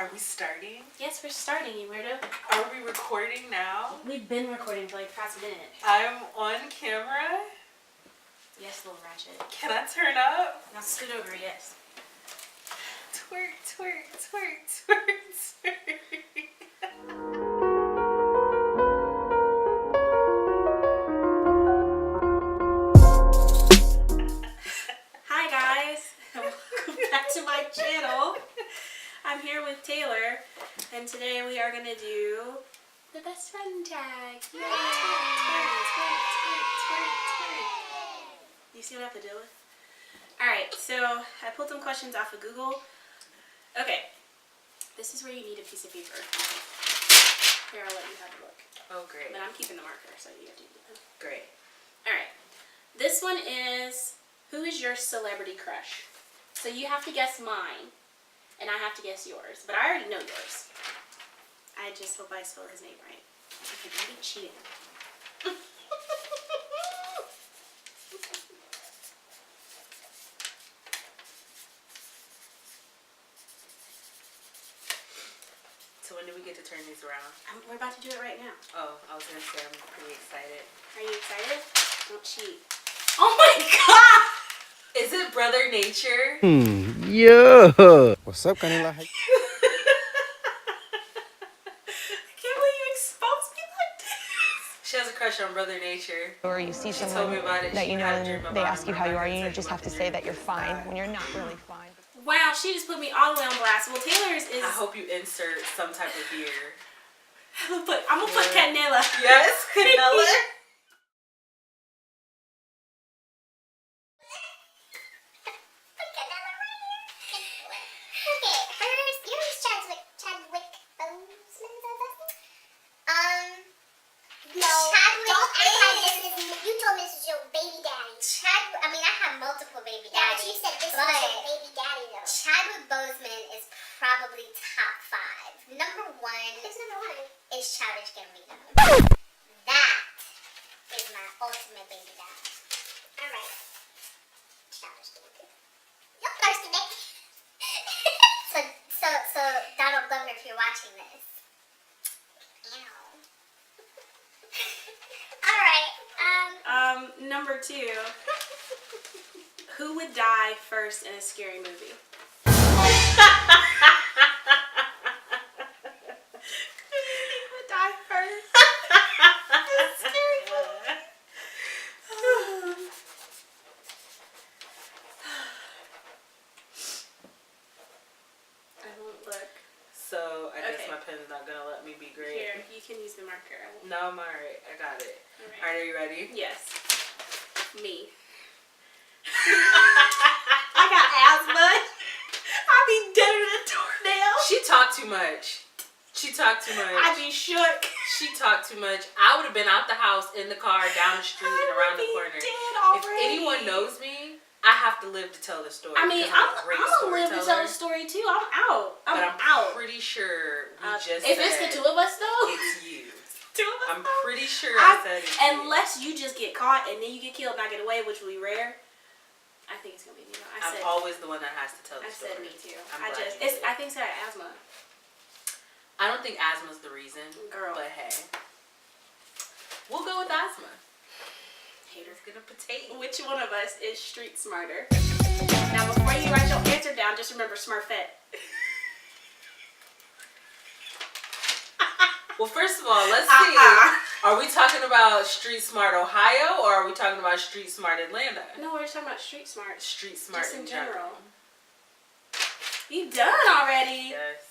Are we starting? Yes, we're starting, you weirdo. Are we recording now? We've been recording for like past a minute. I'm on camera. Yes, little ratchet. Can I turn up? Now scoot over, yes. Twerk, twerk, twerk, twerk, twerk. Hi guys, welcome back to my channel. I'm here with Taylor, and today we are going to do the best friend tag. Yay! You see what I have to deal with? Alright, so I pulled some questions off of Google. Okay, this is where you need a piece of paper. Here, I'll let you have a look. Oh, great. But I'm keeping the marker, so you have to do that. Great. Alright, this one is, who is your celebrity crush? So you have to guess mine, and I have to guess yours. But I already know yours. I just hope I spell his name right. Okay, don't be cheating. So when do we get to turn these around? We're about to do it right now. Oh, I was going to say I'm pretty excited. Are you excited? Don't cheat. Oh my god! Is it Brother Nature? Yeah. What's up, Canela? I can't believe you exposed me like this. She has a crush on Brother Nature. Or you see told someone me about it. that She you know had a dream and they about ask him. you how you are, I'm you not just have to gonna say tell that you're fine when you're not really fine. Wow, she just put me all the way on blast. Well, Taylor's is... I hope you insert some type of beer. I'm gonna put Canela. Yes, Canela. Number 2. Who would die first in a scary movie? Who would die first in a scary movie? I won't look. So I guess Okay. my pen's not gonna let me be great. Here, you can use the marker. I won't. No, I'm alright. I got it. Alright. Alright, are you ready? Yes. Me. I got asthma. I'd be dead in a tornado. She talked too much. She talked too much. I'd be shook. She talked too much. I would have been out the house, in the car, down the street, and around the corner. Dead If already. anyone knows me, I have to live to tell the story. I mean, because I'm a great gonna live to tell storyteller. the story too. I'm out. But I'm I'm out. pretty sure we just if said it's the two of us though, it's you. two of us. I'm though? pretty sure I said it's you. Unless you just get caught and then you get killed and I get away, which will be rare. I think it's gonna be me. I'm always the one that has to tell the I story. said me too. I'm glad you did. I think it's got asthma. I don't think asthma's the reason. Girl. But hey. We'll go with asthma. Haters. Gonna potato. Which one of us is street smarter? Now before you write your answer down, just remember Smurfette. Well, first of all, let's see. Are we talking about Street Smart Ohio or are we talking about Street Smart Atlanta? No, we're just talking about street smart. Street Smart Just in general. general. You done already? Yes.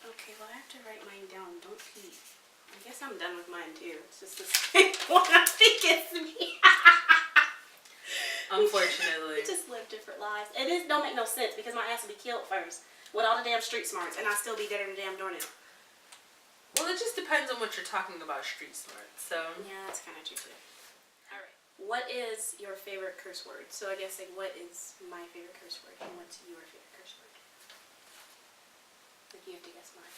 Okay, well I have to write mine down. Don't pee. I guess I'm done with mine too. It's just the same one. I think it's me. Unfortunately. We just live different lives. It don't make no sense because my ass will be killed first with all the damn street smarts, and I'll still be dead in the damn doornail. Well, it just depends on what you're talking about street smart. So Yeah, that's kind of true too. All right. What is your favorite curse word? So I guess like, what is my favorite curse word, and what's your favorite curse word? Like you have to guess mine.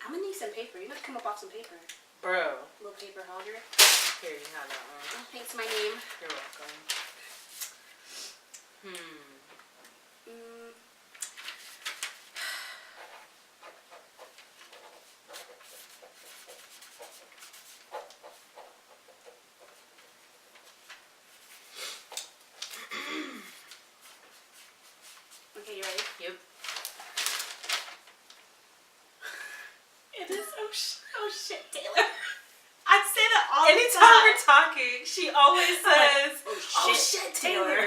I'm gonna need some paper. You must come up off some paper. bro. Little paper holder. Here, you have that one. Oh, thanks, my name. You're welcome. Yep. It is. Oh shit, Taylor. I say that all the Anytime time. we're talking, she always says, Oh shit, Taylor.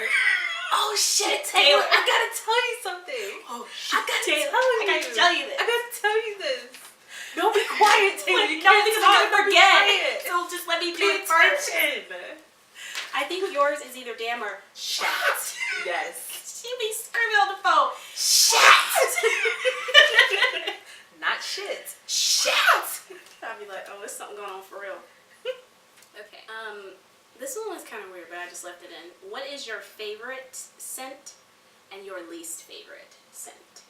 Oh shit, Taylor. I gotta tell you something. Oh shit, I gotta Taylor. tell you. I gotta tell you this. I gotta tell you this. No, be quiet, Taylor. You No, can't because talk. I'm gonna Be forget. quiet. So just let me do Pay it first. attention. I think yours is either damn or shit. Yes. She be screaming on the phone. Shit. Not shit. Shit. I'd be like, oh, there's something going on for real. Okay. This one was kind of weird, but I just left it in. What is your favorite scent and your least favorite scent?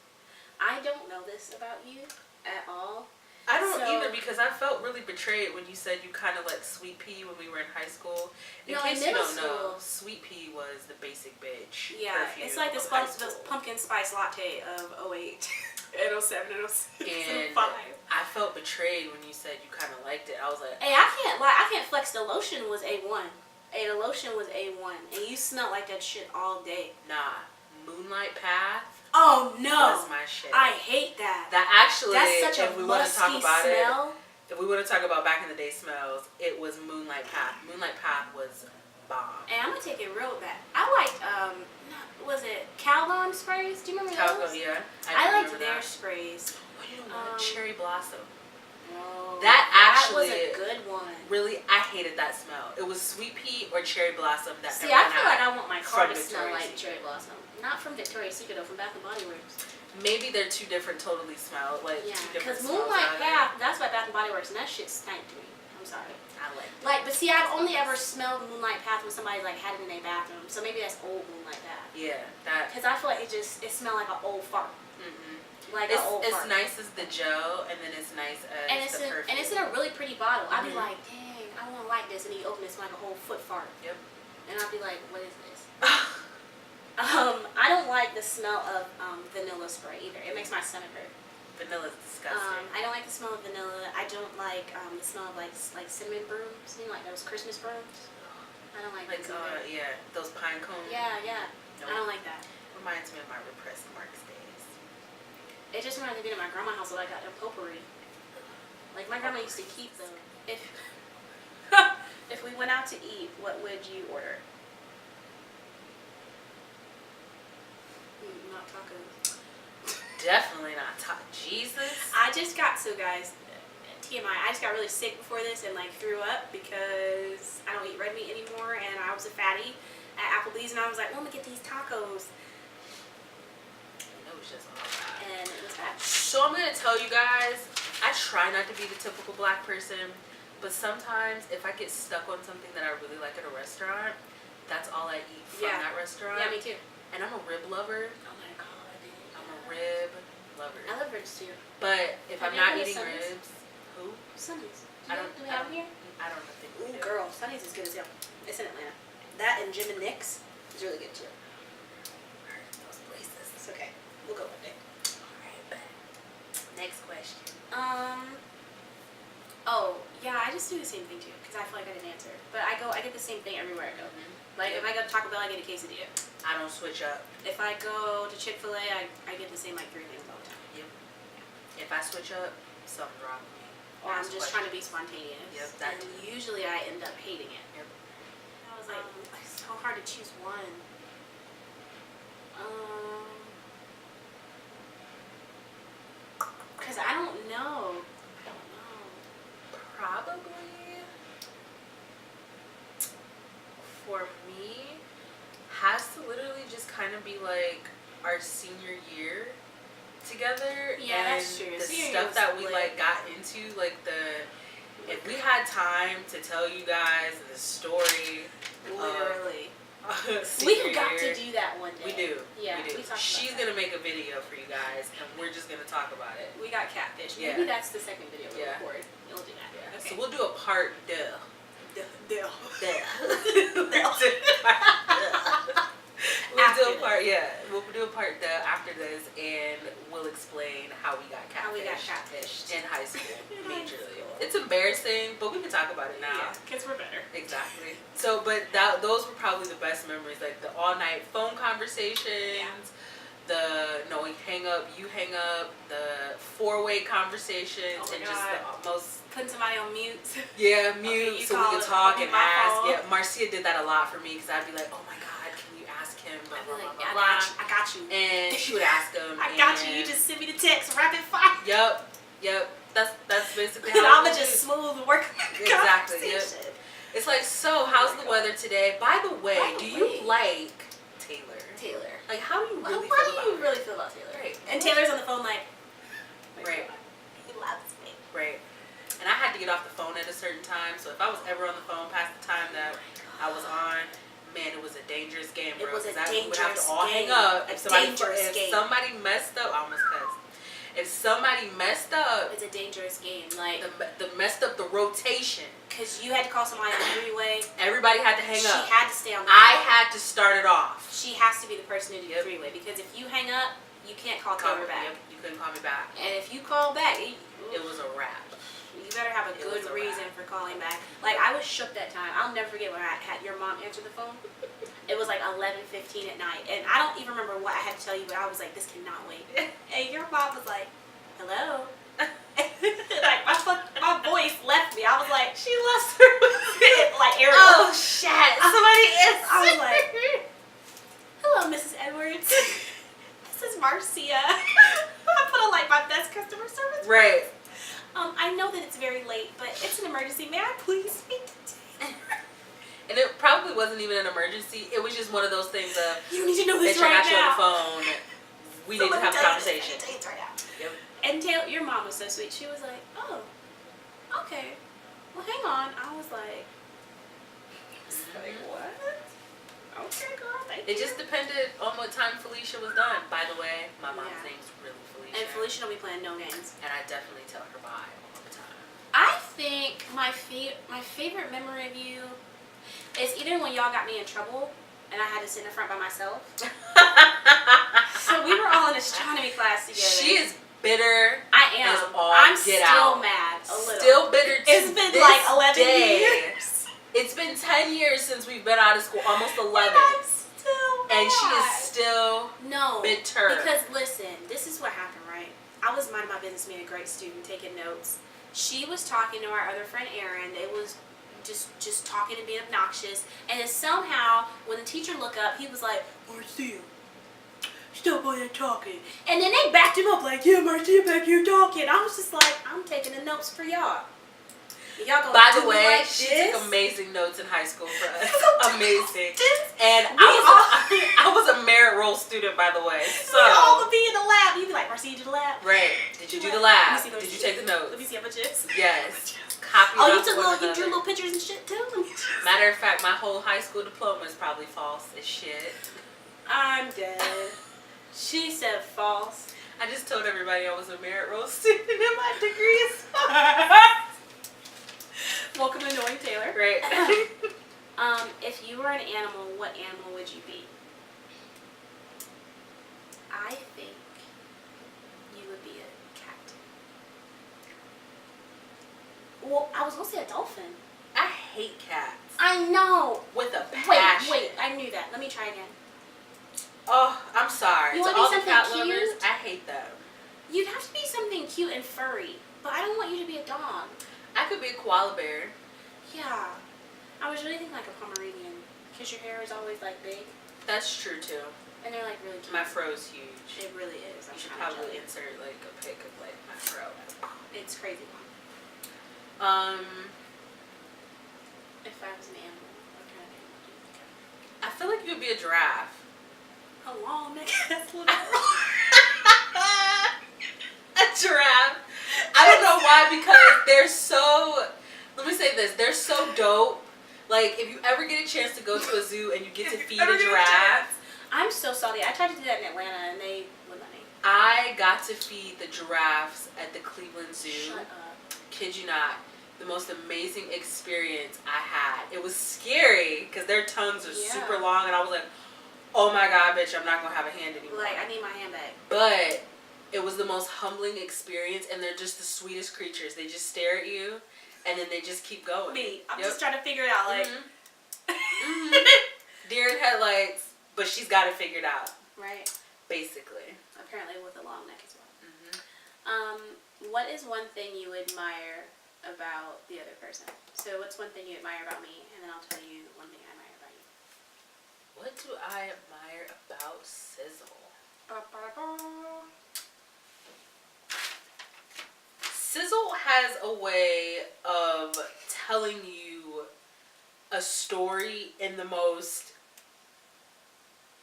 I don't know this about you at all. I don't So- either, because I felt really betrayed when you said you kind of like Sweet Pea when we were in high school. In No, in case you middle don't know, school- Sweet Pea was the basic bitch Yeah, perfume it's like of the high school. pumpkin spice latte of 08 and 07 and 06 And and 05. I felt betrayed when you said you kind of liked it. I was like, Hey, I can't lie. I can't flex. The lotion was A1. Hey, the lotion was A1. And you smelled like that shit all day. nah, Moonlight Path Oh, no. was my shit. I hate that. That actually, That's such a if we want to talk musky about smell. it, if we want to talk about back in the day smells, it was Moonlight Path. Moonlight Path was bomb. And I'm going to take it real back. I liked, was it Calgon sprays? Do you remember Talco, those? yeah. I do liked remember their that. sprays. What do you know? Cherry Blossom. No. That actually was a good one. Really, I hated that smell. It was Sweet Pea or Cherry Blossom. That See, I feel like I want my car from to smell Victoria's like cherry blossom. Not from Victoria's Secret, though, from Bath and Body Works. Maybe they're two different, totally smell like Yeah, two different because smells. Moonlight out of it. Path, that's by Bath and Body Works, and that shit stank to me. I'm sorry. I like. Like, but see, I've only ever smelled Moonlight Path when somebody like had it in their bathroom, so maybe that's old Moonlight Path. Yeah, that. Because I feel like it smelled like an old fart. Like an old It's fart. nice as the gel, and then it's nice as the perfume. And it's in a really pretty bottle. I'd be like, dang, I want to like this, and you open it, it's like a whole foot fart. Yep. And I'd be like, what is this? I don't like the smell of vanilla spray either. It makes my stomach hurt. Vanilla's disgusting. I don't like the smell of vanilla. I don't like the smell of like cinnamon brooms. You know, like those Christmas brooms. I don't like like those either. yeah, those pine cones. Yeah. Nope. I don't like that. Reminds me of my repressed Marks days. It just reminds me of being at my grandma's house where I got them potpourri. Like my grandma used to keep them. If we went out to eat, what would you order? Not tacos. Definitely not top. Jesus. I just got, so guys, TMI, I just got really sick before this and like threw up because I don't eat red meat anymore, and I was a fatty at Applebee's, and I was like, well, let me get these tacos. It was just all bad. And it was bad. So I'm gonna tell you guys, I try not to be the typical black person, but sometimes if I get stuck on something that I really like at a restaurant, that's all I eat from that restaurant. Yeah, me too. And I'm a rib lover. Oh my god. I'm a rib lover. I love ribs too. But if Have I'm you not ever had eating Sundays? ribs, who? Sundays. I don't. Do we have them here? I don't think we Ooh, do. girl, Sundays is good as hell. It's in Atlanta. That and Jim and Nick's is really good too. Those places. It's okay. We'll go one day. Alright, bet. Next question. Oh, yeah, I just do the same thing too, because I feel like I didn't answer. But I get the same thing everywhere I go. Like, if I go to Taco Bell, I get a quesadilla. I don't switch up. If I go to Chick-fil-A, I get the same, like, 3 things all the time. Yep. If I switch up, something's wrong with me. Or I'm Ask just questions. trying to be spontaneous. Yep, that And usually I end up hating it. Yep. I was like, it's so hard to choose one. Because I don't know. Probably for me has to literally just kind of be like our senior year together. Yeah, and that's true. The Senior year stuff was that we lit. like got into, like if we had time to tell you guys the story. Literally. Senior We've got year, to do that one day. We do. Yeah, we do. we talked about She's that. gonna make a video for you guys, and we're just gonna talk about it. We got catfish. Yeah. Maybe that's the second video we'll Yeah. record. You'll do that. Yeah. Okay. So we'll do a part deux. Deal. We'll do After a part, yeah. We'll do a part after this, and we'll explain how we got catfished. How we got catfished. In high school, In high majorly. school. It's embarrassing, but we can talk about it now. Yeah, kids were better. Exactly. So, but those were probably the best memories, like the all-night phone conversations, the knowing hang up, you hang up, the 4-way conversations, Oh my and just God. the most. Putting somebody on mute. Yeah, Okay, mute you so we call can it, talk I'll and be my ask. phone. Yeah, Marcia did that a lot for me because I'd be like, oh my God, can you ask him? Blah, I'd be blah, like, blah, yeah, blah, I got you. And she would ask him. I got you. You just send me the text, rapid fire. Yep. That's basically And how I'ma we just do. smooth the work. Exactly. Yep. Conversation. It's like, so how's the weather today? By the way, By the do way. you like Taylor? Taylor. Like, how do you really How feel do about you her? really feel about Taylor? Right. And Taylor's on the phone like, Right. he loves me. Right. And I had to get off the phone at a certain time, so if I was ever on the phone past the time that I was on, man, it was a dangerous game, bro. It was a 'cause we would have to dangerous all game. hang up. A If somebody, dangerous if game. somebody messed up, I almost cussed. If somebody messed up, It's a dangerous game. Like, the messed up the rotation, because you had to call somebody on the three-way. everybody had to hang She up. had to stay on the I phone. had to start it off. She has to be the person to do the Yep. three-way, because if you hang up, you can't call Call Taylor me- back. yep, you couldn't call me back. And if you call back, It was a wrap. you better have a It good was a reason wrap. for calling back. Like, I was shook that time. I'll never forget when I had your mom answer the phone. It was like 11:15 at night, and I don't even remember what I had to tell you, but I was like, this cannot wait. And your mom was like, hello? Like, my voice left me. I was like, She lost her. like Ariel. Oh shit! Somebody is. I was like, hello, Mrs. Edwards. This is Marcia. I put on like my best customer service. Right. I know that it's very late, but it's an emergency. May I please speak to Taylor? And it probably wasn't even an emergency. It was just one of those things of You need to know they this turned right out you now. on the phone. We need to have a conversation. Let me tell you this right now. Yep. And Taylor, your mom was so sweet. She was like, oh, okay. Well, hang on. I was like what? Okay, girl. Thank you. It just depended on what time Felicia was done. By the way, my mom's Yeah. name's really Felicia. And Felicia don't be playing no games. And I definitely tell her bye all the time. I think my favorite memory of you is either when y'all got me in trouble and I had to sit in the front by myself. So we were all in astronomy class together. She is bitter. I am. as all I'm get still out. mad. A little. Still bitter. It's to been this like 11 day. years. It's been 10 years since we've been out of school. Almost 11. And I'm still mad. And she is still no bitter. Because listen, this is what happened, right? I was minding my business, being a great student, taking notes. She was talking to our other friend Aaron. They was just talking and being obnoxious. And then somehow, when the teacher looked up, he was like, Marcia, stop all that talking. And then they backed him up like, yeah, Marcia, back here talking. I was just like, I'm taking the notes for y'all. Y'all gonna By do the me way, like she this? took amazing notes in high school for us. Y'all Amazing. do this? And I was a merit roll student, by the way. So We all would be in the lab. You'd be like, Marcia, you did the lab? right. Did you do the Let lab? me see those Did you shit. take the notes? Let me see how much it is. Yes. Copy Oh, you off took one you drew another. little pictures and shit too? Matter of fact, my whole high school diploma is probably false as shit. I'm dead. She said false. I just told everybody I was a merit roll student and my degree is Welcome to Knowing Taylor. Right. If you were an animal, what animal would you be? I think you would be a cat. Well, I was gonna say a dolphin. I hate cats. I know. With a passion. Wait, I knew that. Let me try again. Oh, I'm sorry. You To wanna be all the something cat cute? lovers, I hate them. You'd have to be something cute and furry, but I don't want you to be a dog. I could be a koala bear. Yeah. I was really thinking like a Pomeranian, because your hair is always like big, That's true too. and they're like really cute. My fro's huge. It really is. I'm You should kinda probably jealous. insert like a pic of like my fro. It's crazy. Um, If I was an animal, what kind of animal do you think I feel like you'd be a giraffe. I would? A long neck ass little A giraffe. I don't know why, because they're so. Let me say this: they're so dope. Like, if you ever get a chance to go to a zoo and you get to feed a giraffe, I'm so salty. I tried to do that in Atlanta, and they wouldn't let me. I got to feed the giraffes at the Cleveland Zoo. Shut up. Kid you not. The most amazing experience I had. It was scary because their tongues are Yeah. super long, and I was like, oh my god, bitch, I'm not gonna have a hand anymore. Like, I need my hand back. But it was the most humbling experience, and they're just the sweetest creatures. They just stare at you, and then they just keep going. Me, I'm Yep. just trying to figure it out. Like, Mhm. Deer in headlights, but she's got it figured out. right. Basically. Apparently with a long neck as well. Mm-hmm. What is one thing you admire about the other person? So what's one thing you admire about me, and then I'll tell you one thing I admire about you. What do I admire about Sizzle? Sizzle has a way of telling you a story in the most,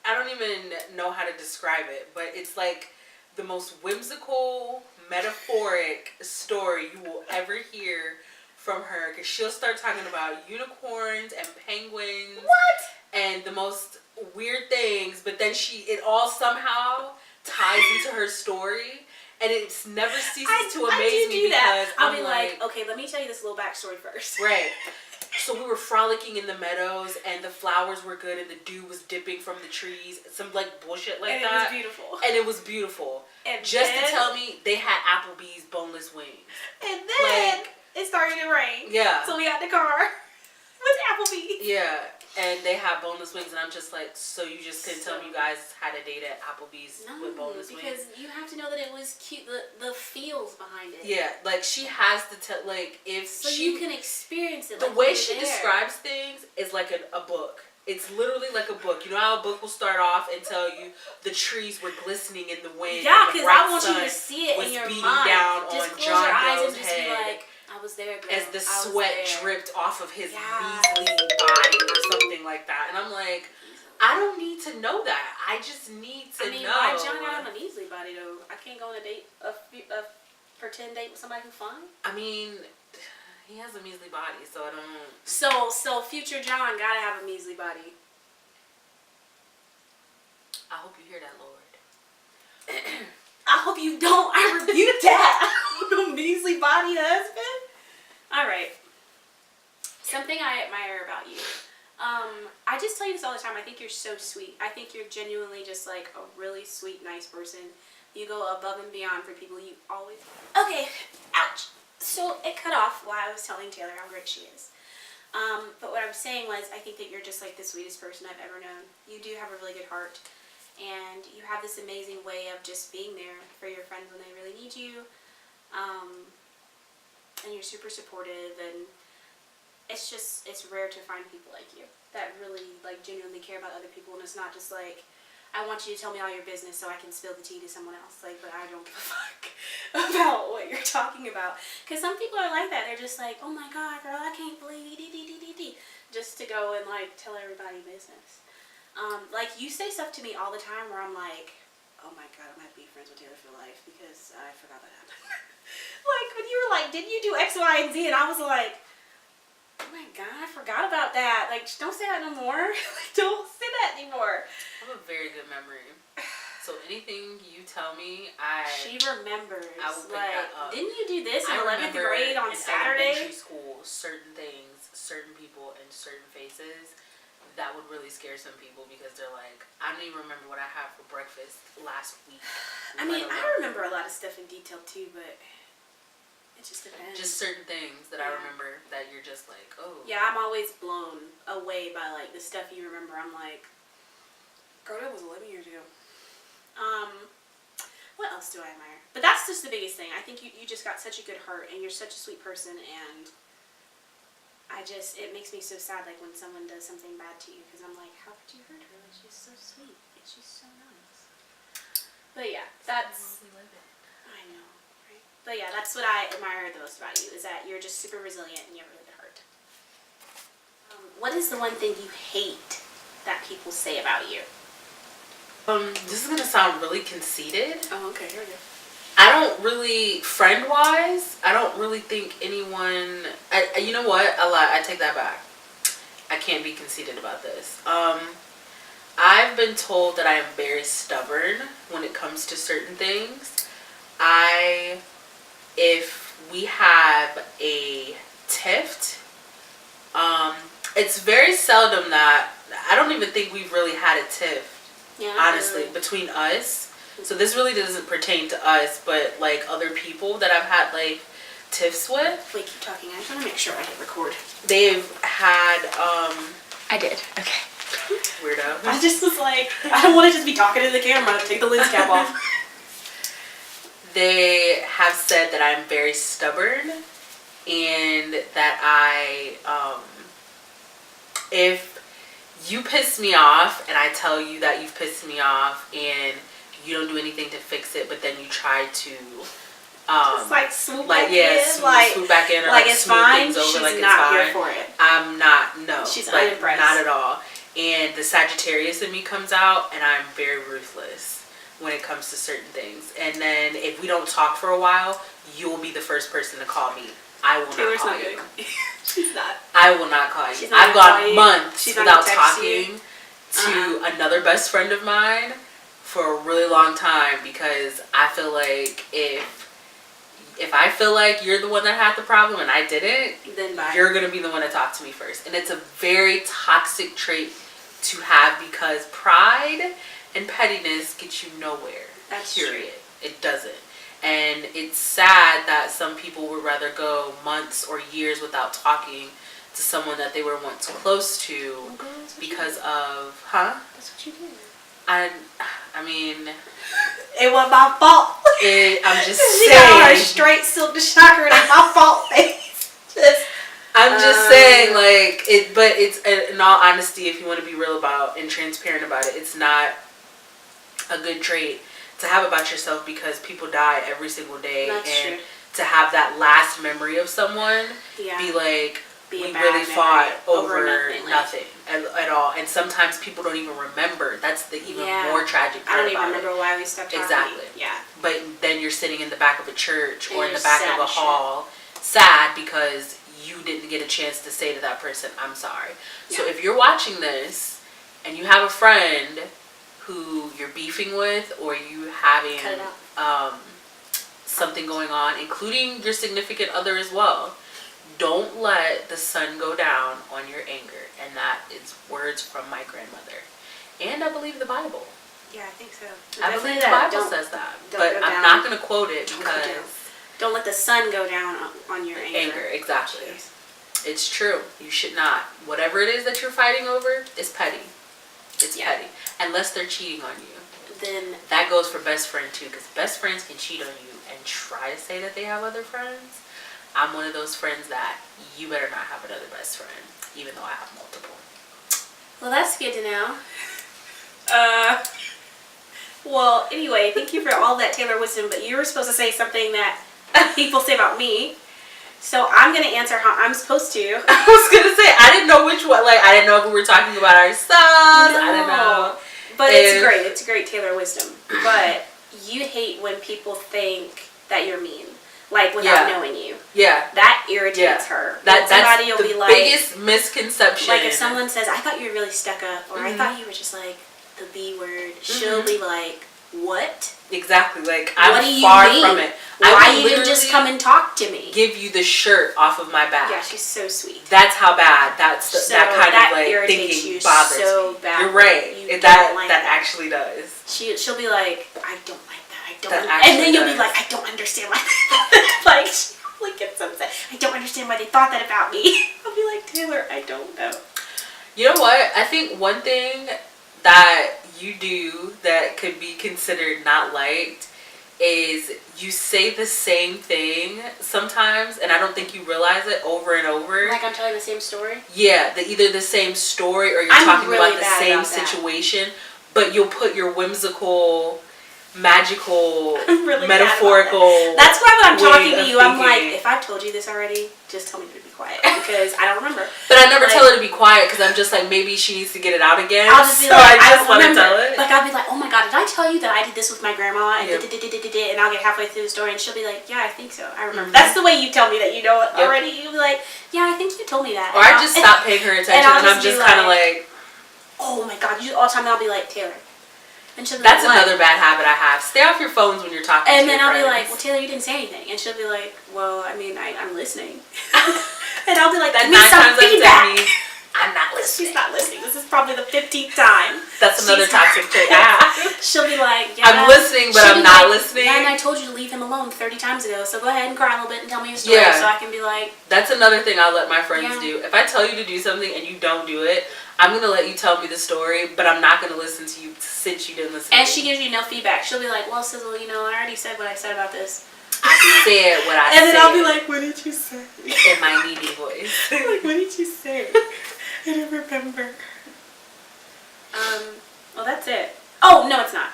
I don't even know how to describe it, but it's like the most whimsical, metaphoric story you will ever hear from her, because she'll start talking about unicorns and penguins. What? And the most weird things, but then it all somehow ties into her story, and it's never ceases to amaze me because I'll be like, okay, let me tell you this little backstory first. Right. So we were frolicking in the meadows, and the flowers were good, and the dew was dipping from the trees. Some like bullshit like that. And it was beautiful. And it was beautiful. And just then, to tell me they had Applebee's boneless wings. And then like, it started to rain. Yeah. So we got in the car with Applebee's. Yeah. And they have boneless wings, and I'm just like, so you just couldn't tell me you guys had a date at Applebee's with boneless wings? Because you have to know that it was cute, the feels behind it. Yeah, like she has to tell, like if so she, you can experience it. The like way you're she there. describes things is like a book. It's literally like a book. You know how a book will start off and tell you the trees were glistening in the wind. Yeah, because I want you to see it in your beating mind. down just on close John your eyes Doe's and just head. be like, I was there, girl. As the sweat dripped off of his Yes. measly body or something like that. And I'm like, I don't need to know that. I just need to know. Why John got on a measly body though? I can't go on a date, a pretend date with somebody who's fine. I mean, he has a measly body, so I don't. So future John gotta have a measly body. I hope you hear that, Lord. I hope you don't. I rebuke that. No measly body husband. All right. Something I admire about you. I just tell you this all the time. I think you're so sweet. I think you're genuinely just like a really sweet, nice person. You go above and beyond for people. You always. Okay. Ouch. So it cut off while I was telling Taylor how great she is. But what I was saying was, I think that you're just like the sweetest person I've ever known. You do have a really good heart. And you have this amazing way of just being there for your friends when they really need you. And you're super supportive, and it's rare to find people like you that really like genuinely care about other people, and it's not just like, I want you to tell me all your business so I can spill the tea to someone else, like, but I don't give a fuck about what you're talking about. Because some people are like that. They're just like, oh my god, girl, I can't believe just to go and like tell everybody business. Like, you say stuff to me all the time where I'm like, oh my god, I'm going to be friends with Taylor for life because I forgot that happened. Like, when you were like, didn't you do X, Y, and Z? And I was like, oh my god, I forgot about that. Like, don't say that no more. Like, don't say that anymore. I have a very good memory. So anything you tell me, She remembers. I will pick like, that up. didn't you do this in I 11th remember grade on in Saturday? elementary school, certain things, certain people, and certain faces that would really scare some people because they're like, I don't even remember what I had for breakfast last week. I mean, I remember a lot of stuff in detail too, but it just depends. Just certain things that I remember that you're just like, oh. Yeah, I'm always blown away by like the stuff you remember. I'm like, girl, that was 11 years ago. What else do I admire? But that's just the biggest thing. I think you just got such a good heart, and you're such a sweet person, and it makes me so sad, like, when someone does something bad to you, because I'm like, how could you hurt her? Like, she's so sweet. Like, she's so nice. But yeah, that's... I know, right? But yeah, that's what I admire the most about you, is that you're just super resilient, and you have a really good heart. What is the one thing you hate that people say about you? This is gonna sound really conceited. Oh, okay, here we go. I don't really, friend-wise, I don't really think anyone, you know what, I lie, I take that back. I can't be conceited about this. I've been told that I am very stubborn when it comes to certain things. If we have a tiff, it's very seldom that, I don't even think we've really had a tiff, honestly, between us. So this really doesn't pertain to us, but like other people that I've had like tiffs with. Wait, keep talking. I just want to make sure I hit record. They've had I did. Okay. Weirdo. I just was like, I don't want to just be talking to the camera. Take the lens cap off. They have said that I'm very stubborn and that if you piss me off and I tell you that you've pissed me off and you don't do anything to fix it, but then you try to just like swoop back in, swoop back in, or like like it's smooth fine. things over, She's like it's not fine. here for it. I'm not. No, she's like, unimpressed. not at all. And the Sagittarius in me comes out, and I'm very ruthless when it comes to certain things. And then if we don't talk for a while, you'll be the first person to call me. I will Taylor's not call not you. good. She's not. I will not call you. She's not I've gonna call gone you. months She's not without gonna text talking to another best friend of mine for a really long time, because I feel like if I feel like you're the one that had the problem and I didn't, Then bye. you're gonna be the one to talk to me first. And it's a very toxic trait to have, because pride and pettiness get you nowhere. That's period. true. It doesn't. And it's sad that some people would rather go months or years without talking to someone that they were once close to because of, That's what you do. I mean, It wasn't my fault. I'm just She got her saying. straight silk to chakra. It ain't my fault, face. I'm just saying, like, but it's, in all honesty, if you want to be real about and transparent about it, it's not a good trait to have about yourself, because people die every single day. That's and true. to have that last memory of someone be like, Be a we bad really memory fought over nothing, like- at all. And sometimes people don't even remember. That's the even more tragic I part don't even about remember it. why we stopped talking. Exactly. Yeah. But then you're sitting in the back of a church or And in the you're back sad of a as shit. hall, sad because you didn't get a chance to say to that person, I'm sorry. So Yeah. if you're watching this and you have a friend who you're beefing with, or you having Cut it out. something going on, including your significant other as well, don't let the sun go down on your anger. And that is words from my grandmother. And I believe the Bible. Yeah, I think so. I Definitely believe the that. Bible Don't- says that. don't But go I'm down. not going to quote it Don't go because down. Don't let the sun go down on your anger. exactly. Jeez. It's true. You should not. Whatever it is that you're fighting over is petty. It's Yeah. petty. Unless they're cheating on you. Then That goes for best friend too, because best friends can cheat on you and try to say that they have other friends. I'm one of those friends that you better not have another best friend, even though I have multiple. well, that's good to know. Well, anyway, thank you for all that Taylor wisdom, but you were supposed to say something that people say about me. So I'm going to answer how I'm supposed to. I was gonna say, I didn't know which one. Like, I didn't know if we were talking about ourselves. I didn't know. But if- it's great. It's great Taylor wisdom. But you hate when people think that you're mean, like without Yeah. knowing you. Yeah. That irritates Yeah. her. That's Somebody will the be like, biggest misconception. like if someone says, "I thought you were really stuck up," or "I Mhm. thought you were just like the B word," she'll be like, "What? Exactly. Like, I'm What do you far mean? from it. Why I you would didn't just literally come and talk to me?" give you the shirt off of my back. Yeah, she's so sweet. That's how bad. That's So that kind that of like irritates thinking you bothers so me. badly. You're right. You That don't like that that. actually does. She'll be like, "I don't like that. I don't." That And then actually you'll be does. like, "I don't understand why." Like she really gets upset. "I don't understand why they thought that about me." I'll be like, "Taylor, I don't know." You know what? I think one thing that you do that could be considered not liked is you say the same thing sometimes, and I don't think you realize it, over and over. Like I'm telling the same story. Yeah, either the same story or you're I'm talking really about the bad same about that. situation, but you'll put your whimsical, magical, I'm really bad about metaphorical. That's why when I'm way talking to of you, I'm like, thinking. if I've told you this already, just tell me to be quiet because I don't remember. But I never Like- tell her to be quiet because I'm just like, maybe she needs to get it out again. I'll just be so like, I I just don't let her remember. tell it. Like I'll be like, "Oh my god, did I tell you that I did this with my grandma?" And Yep. did, and I'll get halfway through the story, and she'll be like, "Yeah, I think so. I remember." Mhm. That's the way you tell me that you know it Yep. already. You'll be like, "Yeah, I think you told me that." Or I just stop paying her attention I'll and I'm just be just kind of like, "Oh my god," you all the time. And I'll be like, "Taylor," and she'll be that's like, "What?" another bad habit I have. Stay off your phones when you're talking And to then your I'll be friends. like, "Well, Taylor, you didn't say anything," and she'll be like, "Well, I mean, I'm listening," and I'll be like, that "Give me 9 some times out of feedback." 10 means I'm not listening. She's not listening. This is probably the 15th time. That's another She's toxic trait. She'll be like, yeah. I'm listening, but She'll I'm be not like, listening. Yeah, and I told you to leave him alone 30 times ago, so go ahead and cry a little bit and tell me your story Yeah. so I can be like... That's another thing I'll let my friends Yeah. do. If I tell you to do something and you don't do it, I'm going to let you tell me the story, but I'm not going to listen to you since you didn't listen And to she me. gives you no feedback. She'll be like, well, Sizzle, you know, I already said what I said about this. I said what I said. And then I'll be like, what did you say? In my needy voice. Like, what did you say? I don't remember. Well, that's it. Oh, no, it's not.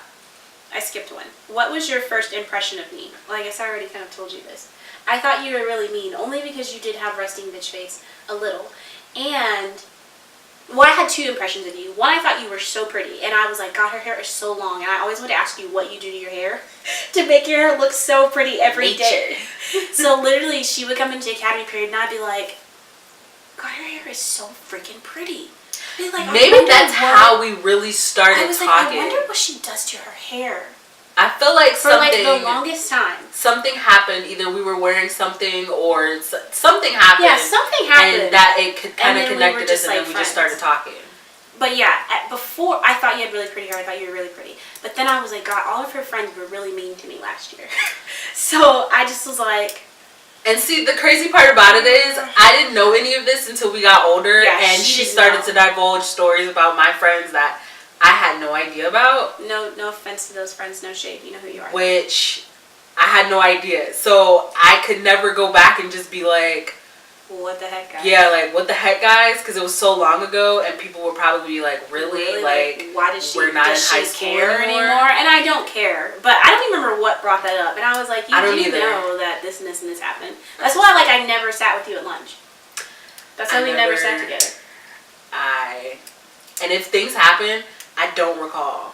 I skipped one. What was your first impression of me? Well, I guess I already kind of told you this. I thought you were really mean, only because you did have resting bitch face, a little. And, well, I had two impressions of you. One, I thought you were so pretty, and I was like, God, her hair is so long, and I always would ask you what you do to your hair to make your hair look so pretty every day. So literally, she would come into academy period, and I'd be like, God, her hair is so freaking pretty. I'd be like, Maybe that's how we really started I was talking. like, I wonder what she does to her hair. I feel like For like the longest time. something happened. Either we were wearing something or something happened. Yeah, something happened. And that it could kind of then we connected were us, just, and like, then we just friends. started talking. But yeah, before, I thought you had really pretty hair. I thought you were really pretty. But then I was like, God, all of her friends were really mean to me last year. So I just was like... And see, the crazy part about it is, I didn't know any of this until we got older, Yeah, and she started to divulge stories about my friends that I had no idea about. No offense to those friends, no shade. You know who you are. Which I had no idea. So I could never go back and just be like, What the heck, guys? yeah, like, what the heck, guys? Because it was so long ago, and people would probably be like, really? Like, why does she, we're not does in high she school care anymore? And I don't care. But I don't even remember what brought that up. And I was like, you I don't do either. know that this and this and this happened. That's why, like, I never sat with you at lunch. That's why we never sat together. And if things happen, I don't recall.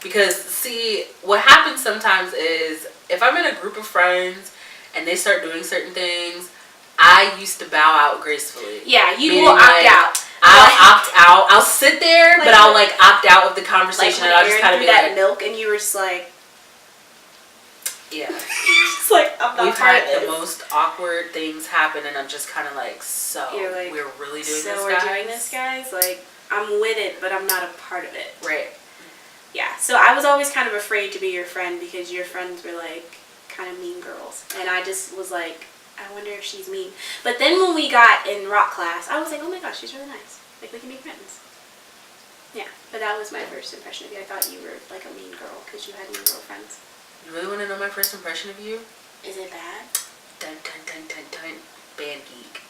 Because, see, what happens sometimes is, if I'm in a group of friends and they start doing certain things, I used to bow out gracefully. Yeah, you Meaning, will opt like, out. I'll opt out. I'll sit there, Like, but I'll, like, opt out of the conversation, like, and I'll just kind of be that like, milk, and you were just like, yeah. just like, I'm not We've part had of the this. most awkward things happen, and I'm just kind of like, so, You're like, we're really doing so this, we're guys? doing this, guys? Like, I'm with it, but I'm not a part of it. Right. Yeah, so I was always kind of afraid to be your friend because your friends were, like, kind of mean girls. And I just was like, I wonder if she's mean. But then when we got in rock class, I was like, oh my gosh, she's really nice. Like, we can be friends. Yeah, but that was my first impression of you. I thought you were, like, a mean girl because you had mean girl friends. You really want to know my first impression of you? Is it bad? Dun, dun, dun, dun, dun. Band geek.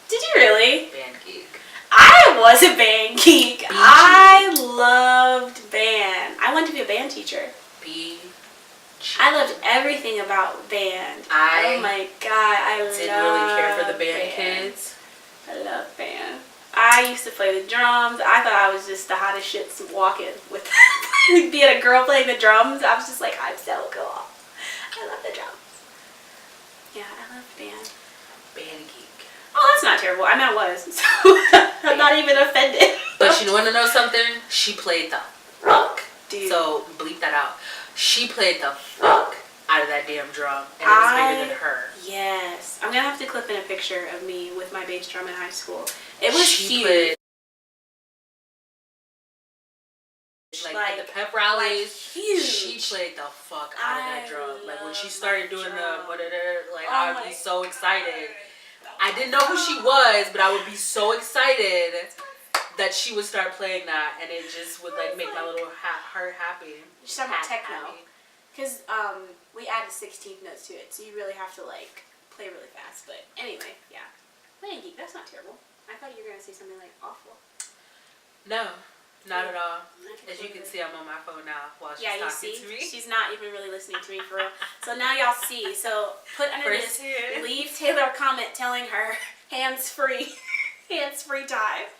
Did you really? Band geek. I was a band geek. I loved band. I wanted to be a band teacher. I loved everything about band. Oh my god, I didn't really care for the band kids. I love band. I used to play the drums. I thought I was just the hottest shit walking with being a girl playing the drums. I was just like, I'm so cool. I love the drums. Yeah, I love band. Band geek. Oh, that's not terrible. I mean, I was. So I'm not even offended. But you want to know something? She played the fuck. Dude. So bleep that out. She played the fuck out of that damn drum, and it was bigger than her. Yes. I'm going to have to clip in a picture of me with my bass drum in high school. It was She huge. played, like at the pep rallies, huge. she played the fuck out of that drum. Like when she love started my doing drum. like Oh I would my be so excited. God. I didn't know who she was, but I would be so excited that she would start playing that, and it just would like make my little heart happy. You're talking about Happy. techno. Because we added 16th notes to it, so you really have to like play really fast. But anyway, yeah. Playing geek, that's not terrible. I thought you were going to say something like awful. No, not at all. Okay, As you can cool. see, I'm on my phone now while she's Yeah, you talking see? to me. She's not even really listening to me for real. So now y'all see. So put under First this, hand. leave Taylor a comment telling her hands-free. Hands-free time.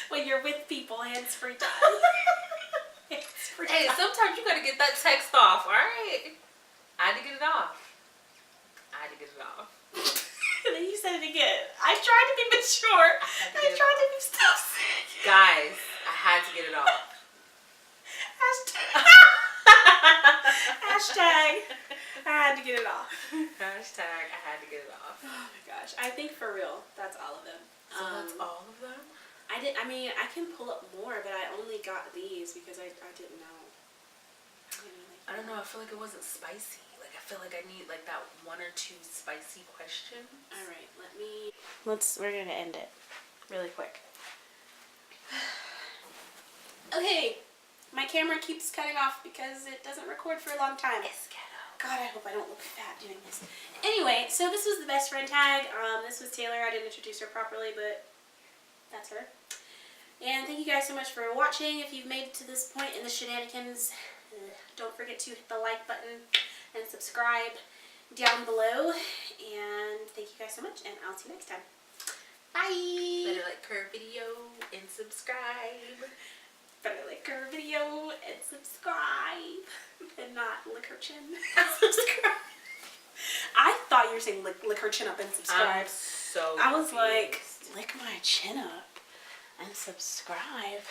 When you're with people, hands-free time. Hands-free Hey, time. sometimes you gotta get that text off, alright? I had to get it off. And then you said it again. I tried to be mature. I tried to be stuff. Guys, I had to get it off. Hashtag. I had to get it off. Hashtag, I had to get it off. Oh my gosh. I think for real, that's all of them. So that's all of them? I mean, I can pull up more, but I only got these because I didn't know. I don't know. I feel like it wasn't spicy. Like I feel like I need like that 1 or 2 spicy questions. All right, we're gonna end it really quick. Okay, my camera keeps cutting off because it doesn't record for a long time. God, I hope I don't look fat doing this. Anyway, so this was the best friend tag. This was Taylor. I didn't introduce her properly, but that's her. And thank you guys so much for watching. If you've made it to this point in the shenanigans, don't forget to hit the like button and subscribe down below. And thank you guys so much, and I'll see you next time. Bye! Better like her video and subscribe. Better like her video and subscribe. And not lick her chin. Subscribe. I thought you were saying lick her chin up and subscribe. I'm so I was confused. like, lick my chin up and subscribe.